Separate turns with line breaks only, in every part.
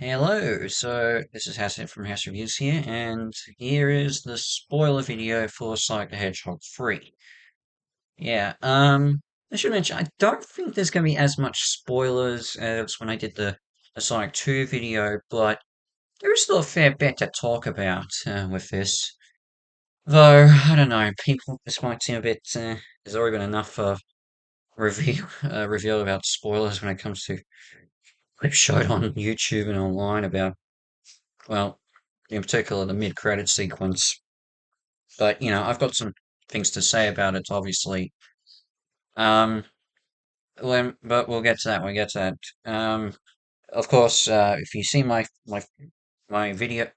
Hello, so this is Hassan from House Reviews here, and here is the spoiler video for Sonic the Hedgehog 3. Yeah, I should mention, I don't think there's going to be as much spoilers as when I did the Sonic 2 video, but there is still a fair bit to talk about with this. Though, I don't know, this might seem a bit, there's already been enough reveal about spoilers when it comes to clips showed on YouTube and online about well, in particular, the mid-credit sequence. But, I've got some things to say about it, obviously. Um, but we'll get to that when we get to that. Of course, if you see my video,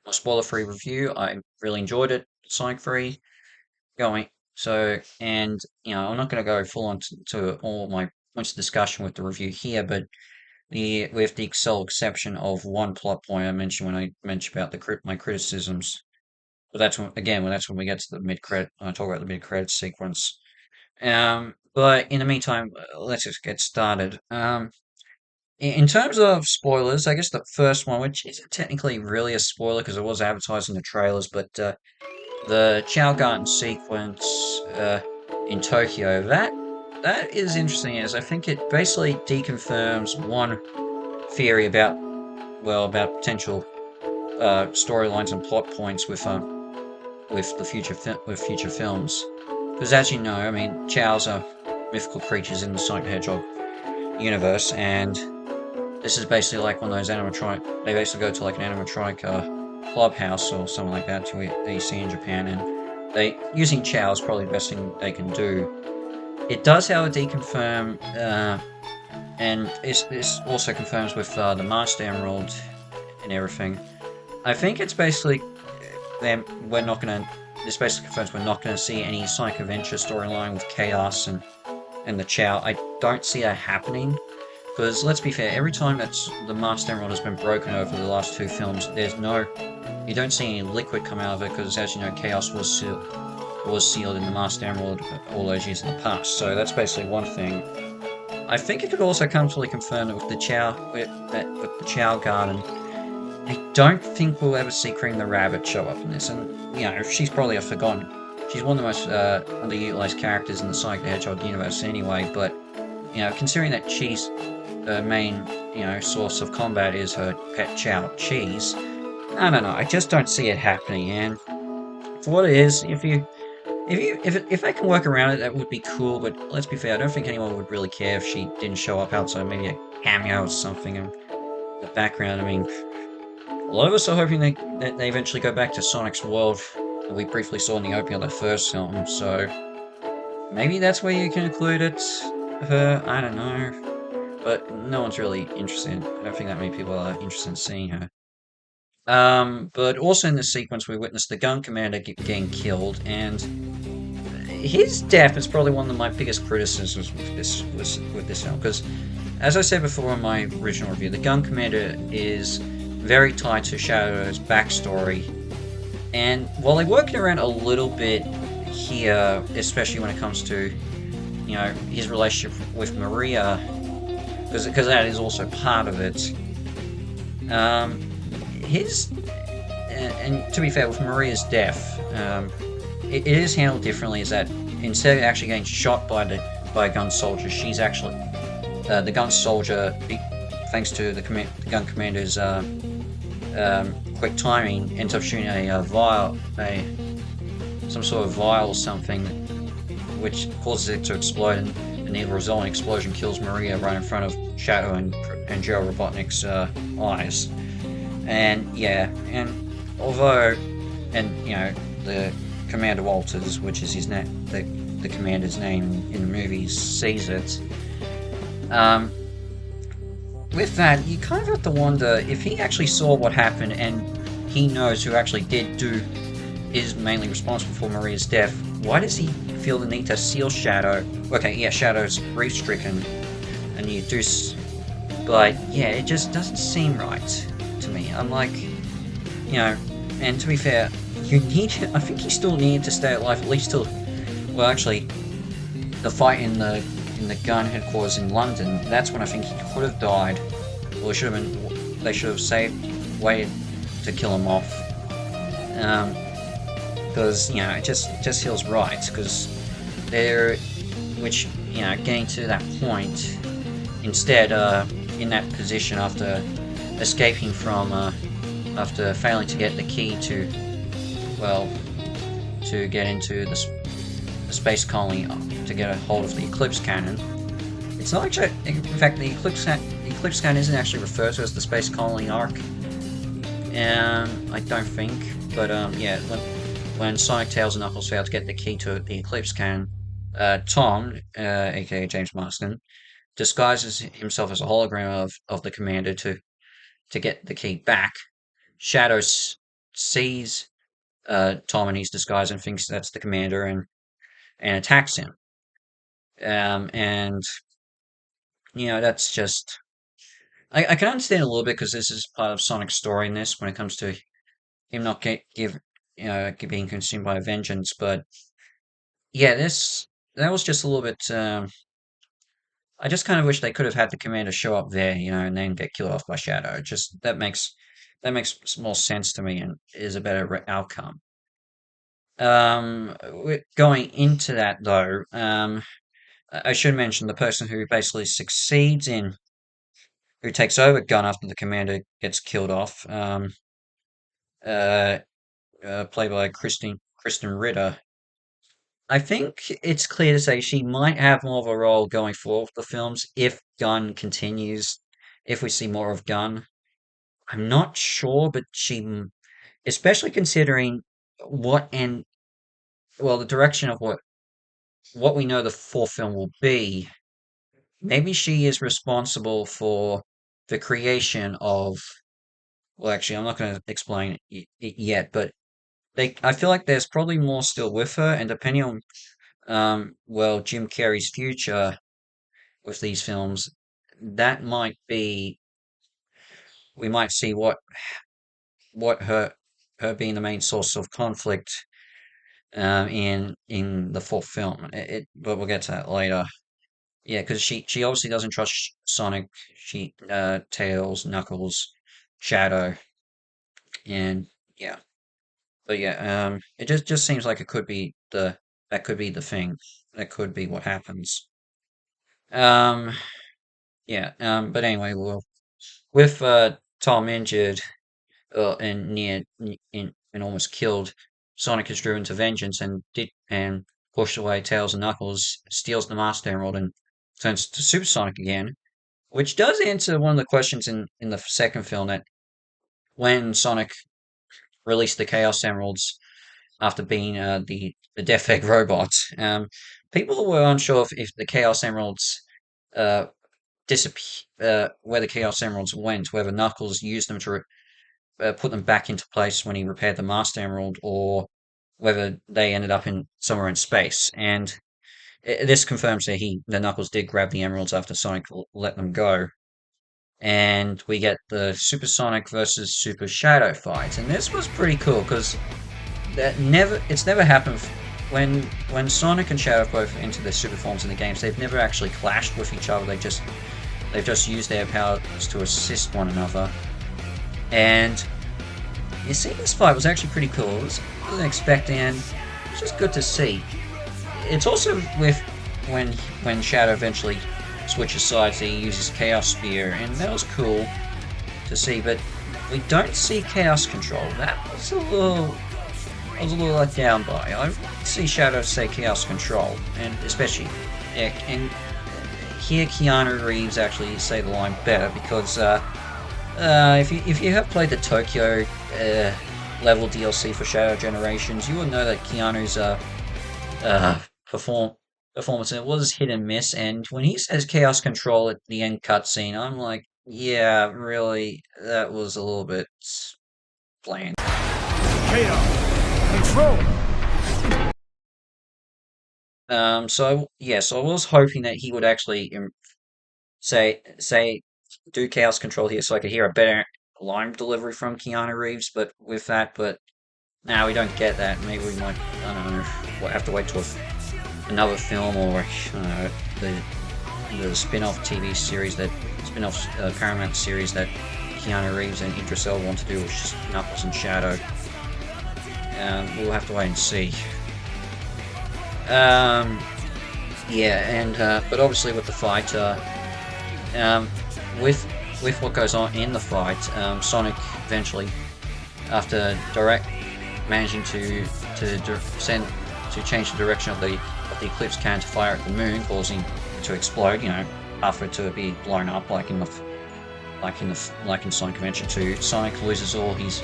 my spoiler-free review, I really enjoyed it. Sonic 3, going. So, and, I'm not going to go full on to all my points of discussion with the review here, but with the sole exception of one plot point I mentioned when I mentioned about my criticisms. But that's when we get to the mid credit. I talk about the mid credit sequence. But in the meantime, let's just get started. In terms of spoilers, I guess the first one, which isn't technically really a spoiler because it was advertised in the trailers, but the Chow Garden sequence in Tokyo, that is interesting, as I think it basically deconfirms one theory about potential storylines and plot points with future films. Because as you know, I mean, Chows are mythical creatures in the Sonic the Hedgehog universe, and this is basically like one of those animatronic. They basically go to like an animatronic clubhouse or something like that you see in Japan, and using Chow is probably the best thing they can do. It does, however, deconfirm, and this also confirms with the Master Emerald and everything. I think it's basically then we're not gonna. This basically confirms we're not gonna see any Sonic Adventure storyline with Chaos and the Chow. I don't see that happening because let's be fair. Every time that the Master Emerald has been broken over the last two films, you don't see any liquid come out of it because, as you know, Chaos was sealed in the Master Emerald all those years in the past. So that's basically one thing. I think it could also comfortably confirm that with the Chow Garden. I don't think we'll ever see Cream the Rabbit show up in this, and she's probably a forgotten. She's one of the most underutilized characters in the Sonic the Hedgehog universe anyway. But considering that Cheese, the main source of combat is her pet Chow Cheese, I don't know. I just don't see it happening. And for what it is, if they can work around it, that would be cool. But let's be fair, I don't think anyone would really care if she didn't show up outside maybe a cameo or something in the background. I mean. A lot of us are hoping that they eventually go back to Sonic's world that we briefly saw in the opening of the first film, so maybe that's where you can include it. I don't know. But no one's really interested. I don't think that many people are interested in seeing her. But also in this sequence we witnessed the Gun Commander getting killed, and his death is probably one of my biggest criticisms with this film, because as I said before in my original review, the Gun Commander is very tied to Shadow's backstory, and while they work it around a little bit here, especially when it comes to his relationship with Maria, because that is also part of it. His and to be fair, with Maria's death, it is handled differently. Is that instead of actually getting shot by a gun soldier, she's actually the gun soldier. Thanks to the gun commander's quick timing, ends up shooting some sort of vial or something, which causes it to explode, and the resulting explosion kills Maria right in front of Shadow and Joe Robotnik's eyes. And the Commander Walters, which is the commander's name in the movies, sees it. With that, you kind of have to wonder if he actually saw what happened and he knows who actually is mainly responsible for Maria's death. Why does he feel the need to seal Shadow? Okay, yeah, Shadow's grief-stricken, and but yeah, it just doesn't seem right to me. I'm like, and to be fair, I think he still needed to stay alive at least till, well, actually, the fight in the gun headquarters in London. That's when I think he could have died, or it should have been they should have waited to kill him off. Because it just feels right. Because they're, getting to that point, instead, in that position after escaping from, after failing to get the key to, to get into the space colony to get a hold of the Eclipse Cannon. It's not actually, in fact, the Eclipse Cannon isn't actually referred to as the space colony arc. I don't think, but yeah, when Sonic, Tails, and Knuckles fail to get the key to the Eclipse Cannon, Tom, aka James Marsden, disguises himself as a hologram of the commander to get the key back. Shadow sees Tom in his disguise and thinks that's the commander and attacks him. And that's just I can understand a little bit because this is part of Sonic's story in this when it comes to him not being consumed by a vengeance. But yeah, that was just a little bit. I just kind of wish they could have had the commander show up there, and then get killed off by Shadow. Just that makes more sense to me and is a better outcome. Going into that though, I should mention the person who basically succeeds in who takes over Gun after the commander gets killed off. Uh, Played by Kristen Ritter. I think it's clear to say she might have more of a role going forward with the films if Gun continues. If we see more of Gun, I'm not sure, but especially considering the direction of what we know the fourth film will be. Maybe she is responsible for the creation of. Well, actually, I'm not going to explain it yet, but I feel like there's probably more still with her, and depending on Jim Carrey's future with these films, that might be we might see what her being the main source of conflict in the fourth film. But we'll get to that later. Yeah, because she obviously doesn't trust Sonic, Tails, Knuckles, Shadow, and yeah. But yeah, it just seems like that could be the thing. That could be what happens. Um, yeah. But anyway, well, with Tom injured and and almost killed, Sonic is driven to vengeance and pushed away Tails and Knuckles, steals the Master Emerald and turns to Super Sonic again, which does answer one of the questions in the second film that when Sonic released the Chaos Emeralds after being the Death Egg robot. People were unsure if the Chaos Emeralds uh, where the Chaos Emeralds went, whether Knuckles used them to put them back into place when he repaired the Master Emerald, or whether they ended up in somewhere in space. And this confirms that the Knuckles did grab the emeralds after Sonic let them go. And we get the Super Sonic versus Super Shadow fight, and this was pretty cool because it's never happened when Sonic and Shadow both enter their super forms in the games. They've never actually clashed with each other. They've just used their powers to assist one another. And you see, this fight was actually pretty cool. I wasn't expecting, and it was just good to see. It's also with when Shadow eventually switches sides, he uses Chaos Spear, and that was cool to see. But we don't see Chaos Control. That was a little. I was a little let down by. I see Shadow say Chaos Control, and especially, and here Keanu Reeves actually say the line better because if you have played the Tokyo level DLC for Shadow Generations, you would know that Keanu's performance, and it was hit and miss. And when he says Chaos Control at the end cutscene, I'm like, yeah, really, that was a little bit bland.
Chaos Control.
So I was hoping that he would actually say do Chaos Control here, so I could hear a better line delivery from Keanu Reeves. But now we don't get that. Maybe we might, I don't know, we'll have to wait till another film or the spin-off TV series spin-off Paramount series that Keanu Reeves and Idris Elba want to do with Knuckles and Shadow. We'll have to wait and see. Um, yeah, and but obviously with the fight, um, with with what goes on in the fight, Sonic eventually, after direct managing send to change the direction of the eclipse cannon to fire at the moon, causing it to explode. You know, after it to be blown up, like in Sonic Adventure 2, Sonic loses all his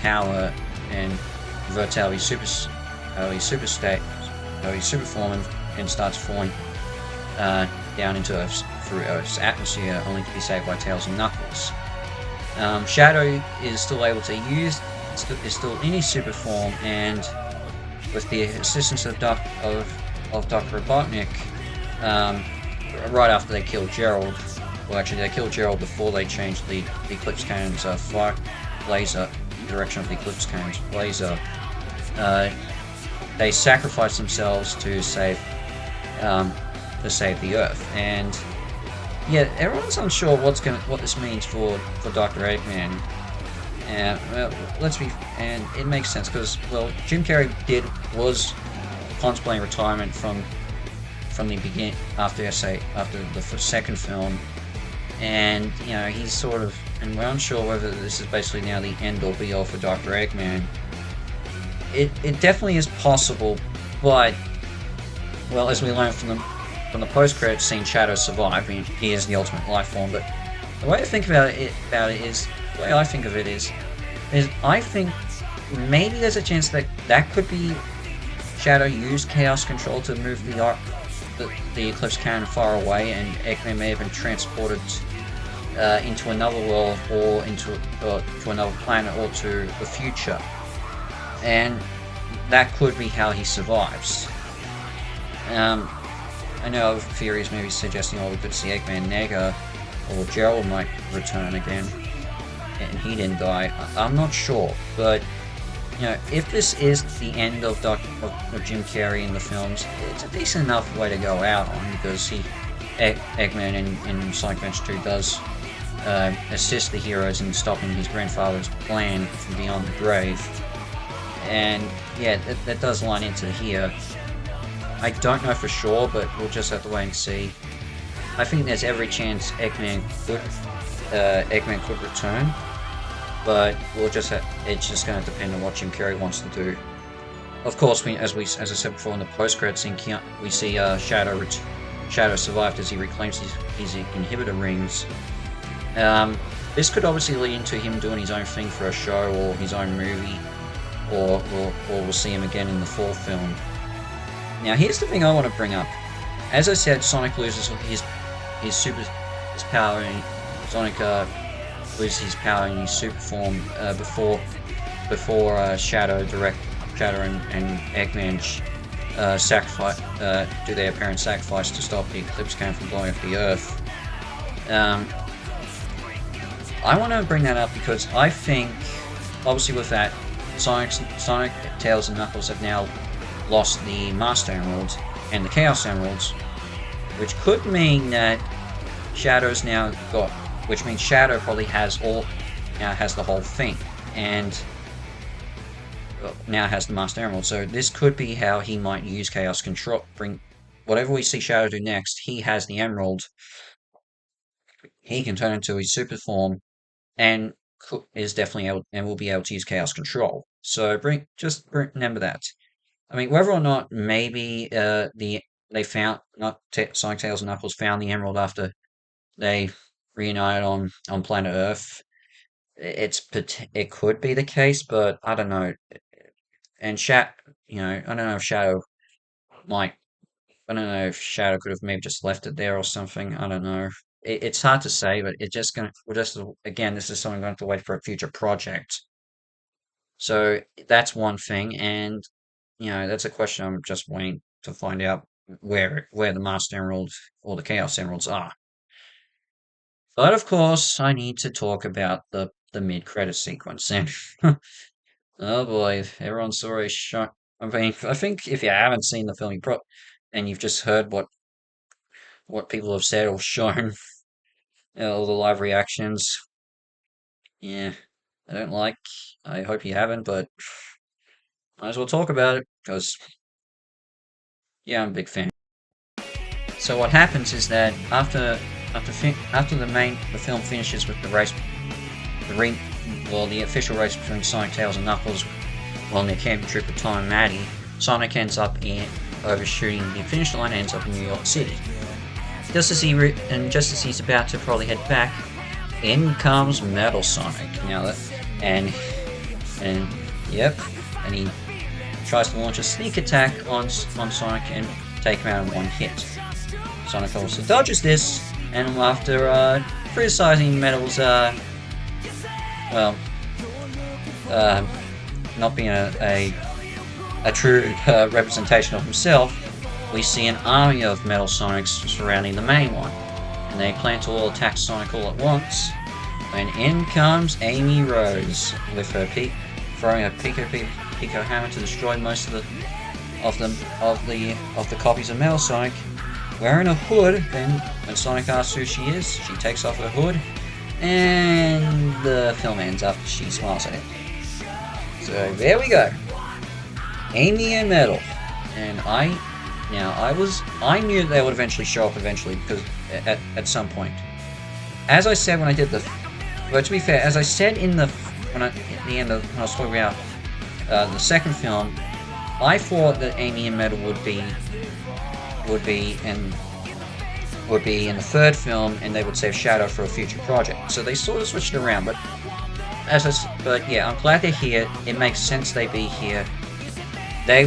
power and reverts out of his state, his super form, and starts falling down into through Earth's atmosphere, only to be saved by Tails and Knuckles. Shadow is still able to is still in his super form, and with the assistance of Dr. Robotnik, right after they killed Gerald. Well, actually, they killed Gerald before they changed the Eclipse Cannon's fire laser direction of the Eclipse Cannon's laser. They sacrificed themselves to save the Earth, and yeah, everyone's unsure what this means for Dr. Eggman. And well, and it makes sense because well, Jim Carrey was contemplating retirement from the beginning after the second film, and you know and we're unsure whether this is basically now the end or be all for Dr. Eggman. It definitely is possible, but well, as we learned from the post-credits scene, Shadow survived. I mean, he is the ultimate life form, but the way I think the way I think of it is I think maybe there's a chance that could be Shadow used Chaos Control to move the Eclipse Cannon far away, and Eggman may have been transported into another world or to another planet or to the future, and that could be how he survives. I know other theories maybe suggesting we could see Eggman Nega or Gerald might return again, and he didn't die. I'm not sure, but you know, if this is the end of Jim Carrey in the films, it's a decent enough way to go out on, because Eggman in Sonic Adventure 2 does assist the heroes in stopping his grandfather's plan from beyond the grave, and yeah, that does line into here. I don't know for sure, but we'll just have to wait and see. I think there's every chance Eggman could return, but it's just going to depend on what Jim Carrey wants to do. Of course, as I said before in the post-credits scene, we see Shadow survived as he reclaims his inhibitor rings. This could obviously lead into him doing his own thing for a show or his own movie, or we'll see him again in the fourth film. Now, here's the thing I want to bring up. As I said, Sonic loses his power, and Sonic loses his power in his super form before Shadow and Eggman do their apparent sacrifice to stop the Eclipse Cannon from blowing up the Earth. I want to bring that up because I think, obviously with that, Sonic, Tails, and Knuckles have now lost the Master Emeralds and the Chaos Emeralds, which could mean that which means Shadow probably has the whole thing, and now has the Master Emerald. So this could be how he might use Chaos Control. Bring whatever we see Shadow do next. He has the Emerald. He can turn into his super form, and is definitely able and will be able to use Chaos Control. So remember that. I mean, whether or not maybe they found not Sonic, Tails, and Knuckles found the Emerald after they reunited on planet Earth. It could be the case, but I don't know. And I don't know if might, I don't know if Shadow could have maybe just left it there or something. I don't know. It's hard to say, but again, this is something going to wait for a future project. So that's one thing, and that's a question I'm just waiting to find out where the Master Emeralds or the Chaos Emeralds are. But of course, I need to talk about the mid-credit sequence. And oh boy, everyone's already shocked. I mean, I think if you haven't seen the film, and you've just heard what people have said or shown, all the live reactions. Yeah, I don't like. I hope you haven't, but might as well talk about it because yeah, I'm a big fan. So what happens is that after the film finishes with the race, the ring, well, the official race between Sonic, Tails, and Knuckles, while they're camping trip with Tom and Maddie, Sonic ends up in overshooting the finish line, ends up in New York City. Just as he's about to probably head back, in comes Metal Sonic. And yep, and he tries to launch a sneak attack on Sonic and take him out in one hit. Sonic also dodges this, and after criticizing Metal's not being a true representation of himself, we see an army of Metal Sonics surrounding the main one, and they plan to all attack Sonic all at once. When in comes Amy Rose with her throwing a Pico hammer to destroy most of the copies of Metal Sonic. Wearing a hood, then when Sonic asks who she is, she takes off her hood, and the film ends after she smiles at him. So there we go. Amy and Metal. And I knew they would eventually show up because at some point. As I said when I did but to be fair, as I said when I was talking about the second film, I thought that Amy and Metal would be in the third film, and they would save Shadow for a future project. So they sort of switched it around, but yeah, I'm glad they're here. It makes sense they be here. They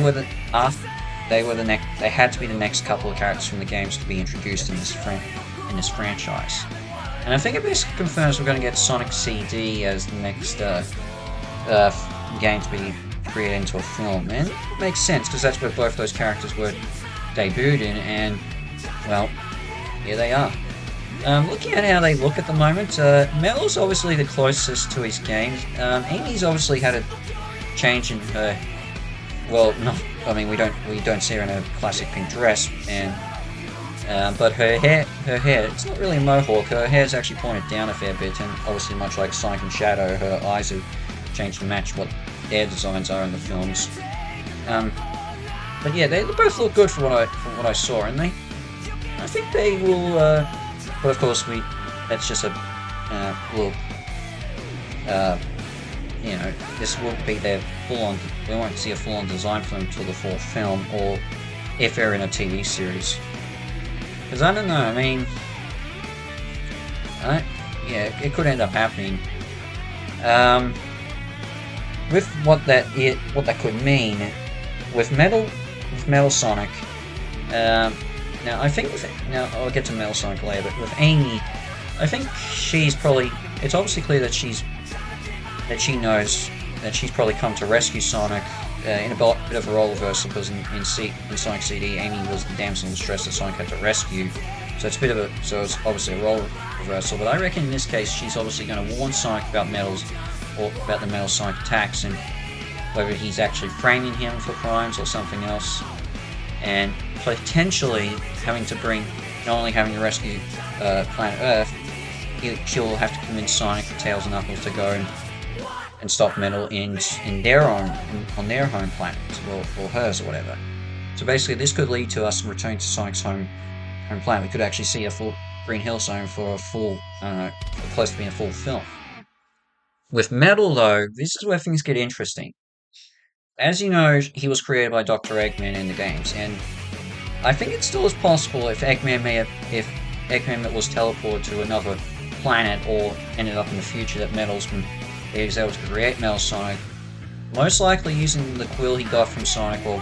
had to be the next couple of characters from the games to be introduced in this franchise. And I think it basically confirms we're going to get Sonic CD as the next game to be created into a film, and it makes sense because that's where both those characters were debuted in, and well, here they are. Looking at how they look at the moment, Metal's obviously the closest to his games. Amy's obviously had a change in her. Well, no, I mean we don't see her in a classic pink dress, and but her hair, it's not really a mohawk. Her hair's actually pointed down a fair bit, and obviously much like Sonic and Shadow, her eyes have changed to match what their designs are in the films. But yeah, they both look good for what I saw, and I think they will. But of course, that's just a this won't be their full-on. We won't see a full-on design for them until the fourth film, or if they're in a TV series. Because I don't know. I mean, it could end up happening. With what that could mean with Metal Sonic. Now I'll get to Metal Sonic later, but with Amy, I think it's obviously clear that she knows that she's probably come to rescue Sonic in a bit of a role reversal, because in Sonic CD, Amy was the damsel in distress that Sonic had to rescue. So it's obviously a role reversal, but I reckon in this case she's obviously going to warn Sonic about the Metal Sonic attacks, and whether he's actually framing him for crimes or something else, and potentially not only having to rescue Planet Earth, she'll have to convince Sonic, Tails, and Knuckles to go and stop Metal on their home planet, or hers, or whatever. So basically, this could lead to us returning to Sonic's home planet. We could actually see a full Green Hill Zone for a full, close to being a full film. With Metal, though, this is where things get interesting. As you know, he was created by Dr. Eggman in the games, and I think it still is possible if Eggman was teleported to another planet, or ended up in the future, that he was able to create Metal Sonic, most likely using the quill he got from Sonic, or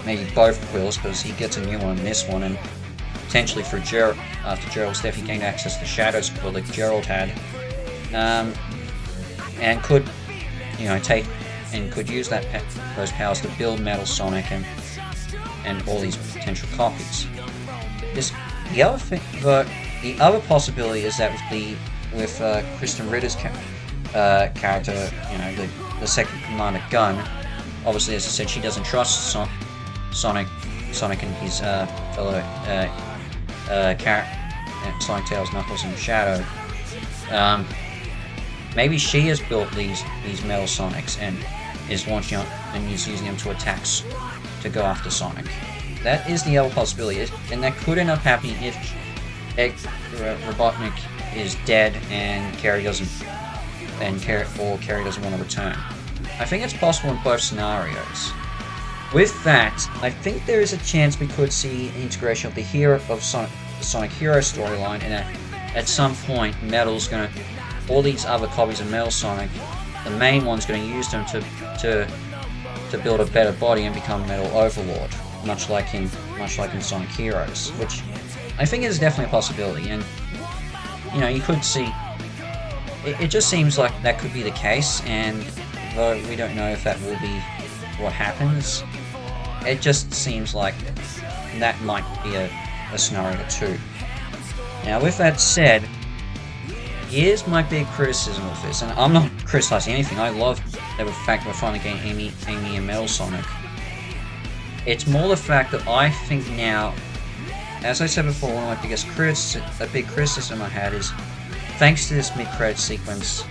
maybe both quills, because he gets a new one in this one, and potentially for after Gerald's death, he gained access to Shadow's quill that Gerald had, and could use those powers to build Metal Sonic and all these potential copies. The other possibility is that with Kristen Ritter's character, the second Commander Gun. Obviously, as I said, she doesn't trust Sonic and his fellow Sonic, Tails, Knuckles, and Shadow. Maybe she has built these Metal Sonics and is launching out and is using them to attacks to go after Sonic. That is the other possibility, and that could end up happening if Robotnik is dead and Carrie doesn't want to return. I think it's possible in both scenarios. With that, I think there is a chance we could see an integration of the Sonic Hero storyline, and at some point, all these other copies of Metal Sonic, the main one's going to use them to build a better body and become Metal Overlord, much like in Sonic Heroes, which I think is definitely a possibility. And you could see. It just seems like that could be the case, and though we don't know if that will be what happens, it just seems like that might be a scenario too. Now, with that said, here's my big criticism of this, and I'm not criticizing anything. I love the fact we're finally getting Amy and Metal Sonic. It's more the fact that I think now, as I said before, one of my big criticism I had is, thanks to this mid-credit sequence,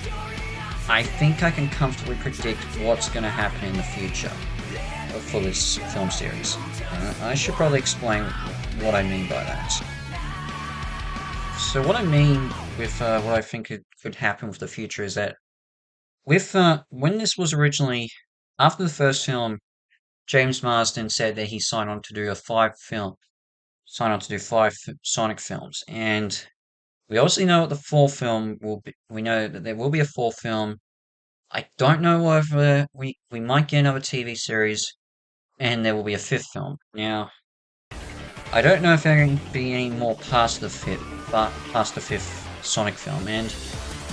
I think I can comfortably predict what's going to happen in the future for this film series. I should probably explain what I mean by that. So what I mean with what I think could happen with the future is that when this was originally, after the first film, James Marsden said that he signed on to do 5 Sonic films, and we obviously know what the 4th film will be. We know that there will be a 4th film. I don't know whether we might get another TV series, and there will be a 5th film. Now, I don't know if there can be any more past the 5th Sonic film, and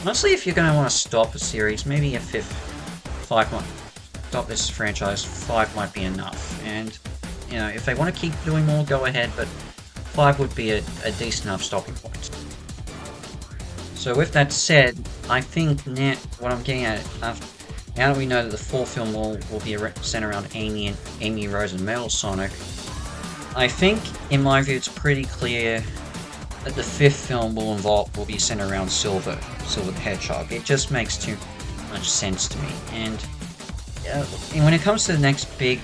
honestly, if you're going to want to stop a series, maybe a 5 might stop this franchise. 5 might be enough, and if they want to keep doing more, go ahead, but 5 would be a decent enough stopping point. So with that said, I think now what I'm getting at, now that we know that the 4th film will be centered around Amy, Rose, and Metal Sonic, I think, in my view, it's pretty clear that the 5th film will be centered around Silver the Hedgehog. It just makes too much sense to me. And when it comes to the next big,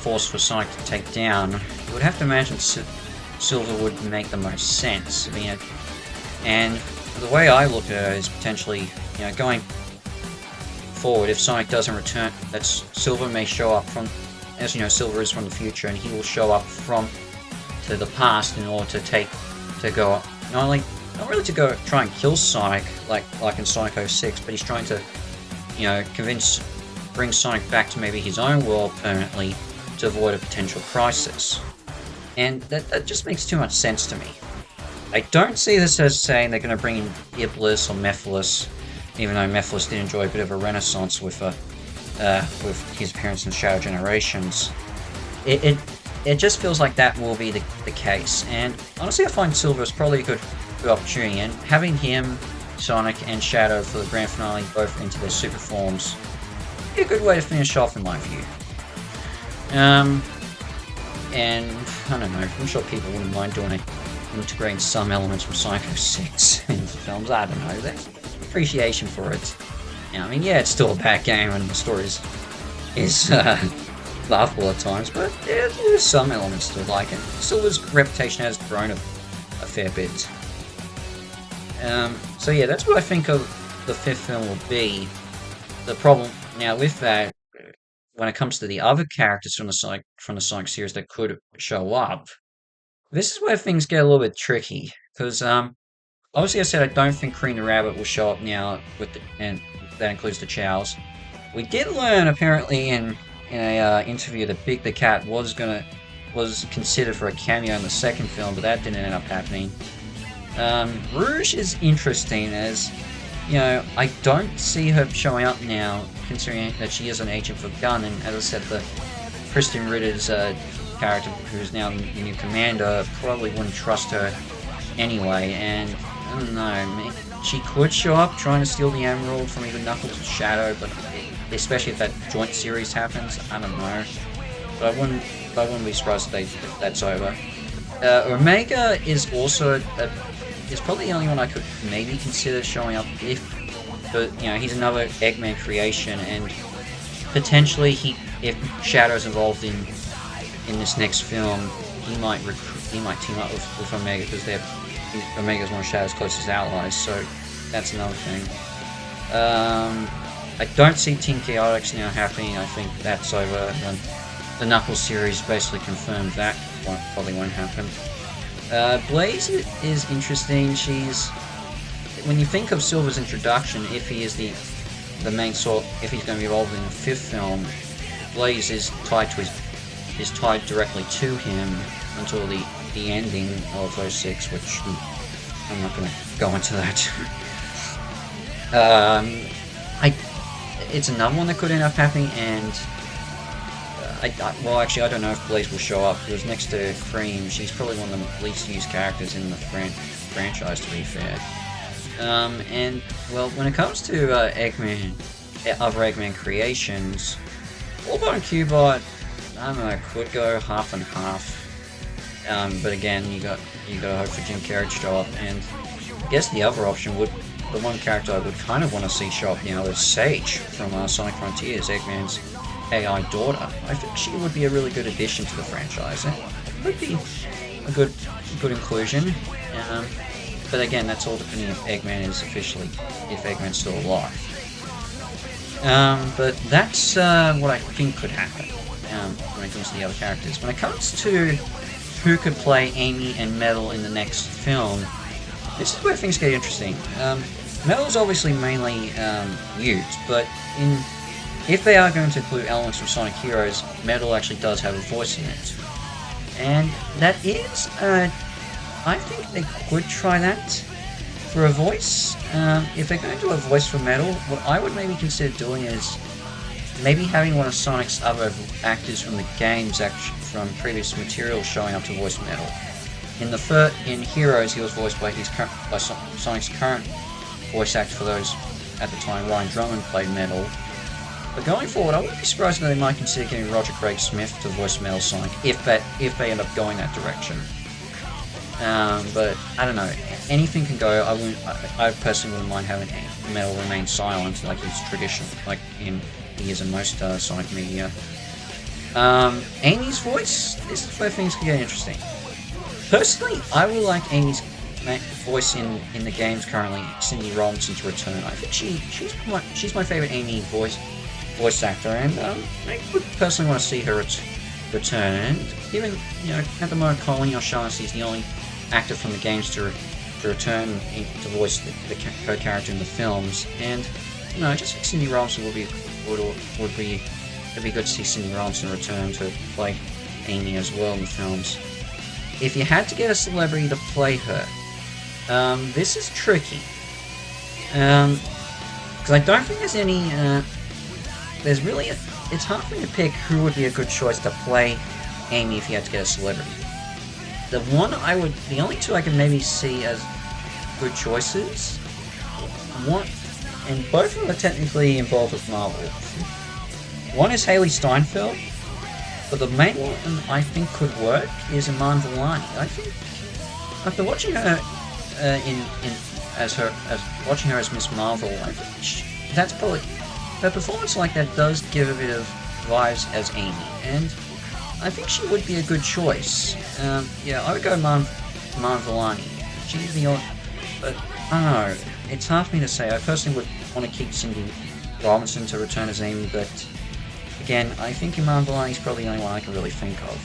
force for Sonic to take down, you would have to imagine Silver would make the most sense. And the way I look at it is potentially, going forward, if Sonic doesn't return, that Silver may show up from, as you know, Silver is from the future, and he will show up to the past in order to go not really to go try and kill Sonic like in Sonic 06, but he's trying to, bring Sonic back to maybe his own world permanently to avoid a potential crisis. And that just makes too much sense to me. I don't see this as saying they're going to bring in Iblis or Mephiles, even though Mephiles did enjoy a bit of a renaissance with his appearance in Shadow Generations. It just feels like that will be the case, and honestly I find Silver is probably a good opportunity, and having him, Sonic, and Shadow for the grand finale both into their super forms would be a good way to finish off in my view. And I don't know, I'm sure people wouldn't mind integrating some elements from Sonic 06 into films. I don't know, there's appreciation for it. It's still a bad game and the story is laughable at times, but there's some elements to like it. Silver's reputation has grown a fair bit. So yeah, that's what I think of the 5th film will be. The problem now with that, when it comes to the other characters from the Sonic series that could show up, this is where things get a little bit tricky, because obviously I said I don't think Cream the Rabbit will show up now, and that includes the Chows. We did learn apparently in a interview that Big the Cat was considered for a cameo in the 2nd film, but that didn't end up happening. Rouge is interesting, as I don't see her showing up now, considering that she is an agent for Gunn, and as I said, the Kristen Ritter's character, who's now the new commander, probably wouldn't trust her anyway, and I don't know, she could show up trying to steal the Emerald from either Knuckles or Shadow, but especially if that joint series happens, I don't know. But I wouldn't be surprised if that's over. Omega is also is probably the only one I could maybe consider showing up if, but he's another Eggman creation, and potentially if Shadow's involved in this next film, he might team up with Omega because Omega's one of Shadow's closest allies. So that's another thing. I don't see Team Chaotix now happening. I think that's over. The Knuckles series basically confirmed that probably won't happen. Blaze is interesting. When you think of Silver's introduction, if he is the main sort, if he's going to be involved in the fifth film, Blaze is tied directly to him until the ending of 06, which I'm not going to go into that. I it's another one that could end up happening, and well, actually, I don't know if Blaze will show up, because next to Cream, she's probably one of the least used characters in the franchise, to be fair. And, well, when it comes to other Eggman creations, Warbot and Cubot, I don't know, could go half and half. But again, you gotta hope for Jim Carrey to show up, and I guess the other option the one character I would kind of want to see show up now is Sage from Sonic Frontiers, Eggman's AI daughter. I think she would be a really good addition to the franchise. It would be a good inclusion. But again, that's all depending if Eggman's still alive. But that's what I think could happen when it comes to the other characters. When it comes to who could play Amy and Metal in the next film, this is where things get interesting. Metal is obviously mainly used, but if they are going to include elements from Sonic Heroes, Metal actually does have a voice in it. And that is, I think they could try that for a voice. If they're going to do a voice for Metal, what I would maybe consider doing is maybe having one of Sonic's other actors from the games, from previous material, showing up to voice Metal. In Heroes, he was voiced by Sonic's current voice actor for those at the time. Ryan Drummond played Metal. But going forward, I wouldn't be surprised if they might consider getting Roger Craig Smith to voice Metal Sonic if they end up going that direction. But I don't know. Anything can go. I personally wouldn't mind having Metal remain silent, like he's traditional, like he is in most Sonic media. Amy's voice. This is where things can get interesting. Personally, I would like Amy's voice in the games currently, Cindy Robinson, to return. I think she's my favorite Amy voice actor, and I would personally want to see her return. And even at the moment, Colin O'Shaughnessy is the only actor from the games to return to voice the character in the films, and I just think Cindy Robinson it'd be good to see Cindy Robinson return to play Amy as well in the films. If you had to get a celebrity to play her, this is tricky. Because I don't think there's any, it's hard for me to pick who would be a good choice to play Amy if you had to get a celebrity. The only two I can maybe see as good choices, and both of them are technically involved with Marvel. One is Haley Steinfeld, but the main one I think could work is Iman Vellani. I think after watching her watching her as Miss Marvel, I think that's probably her performance like that does give a bit of vibes as Amy, and I think she would be a good choice. I would go Iman Vellani. She's the odd, but I don't know. It's hard for me to say. I personally would want to keep Cindy Robinson to return as Amy, but again, I think Iman Vellani is probably the only one I can really think of.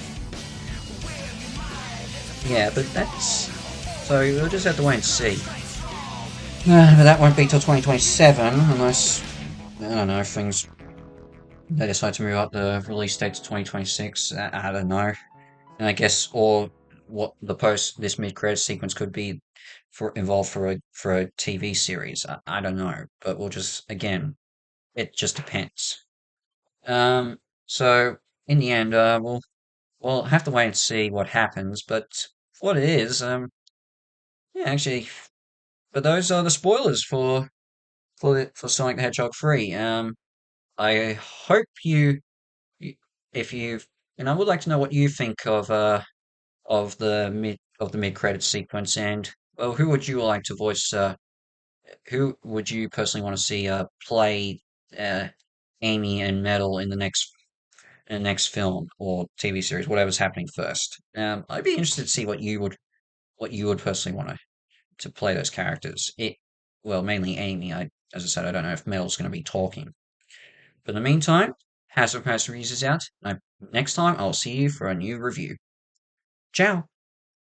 Yeah, but so we'll just have to wait and see. But that won't be till 2027, unless, I don't know, they decide to move up the release date to 2026. I don't know. And I guess, or what this mid-credit sequence could be involved for a TV series. I don't know, but it just depends. So in the end, we'll have to wait and see what happens. But what it is, actually, but those are the spoilers for Sonic the Hedgehog 3. I hope if you've, and I would like to know what you think of the mid credit sequence, and Well, who would you like to voice? Who would you personally want to see play uh, Amy and Metal in the next film or TV series, whatever's happening first? I'd be interested to see what you would personally want to play those characters. Well, mainly Amy. As I said, I don't know if Metal's going to be talking. But in the meantime, House of Reviews is out. Next time, I'll see you for a new review. Ciao.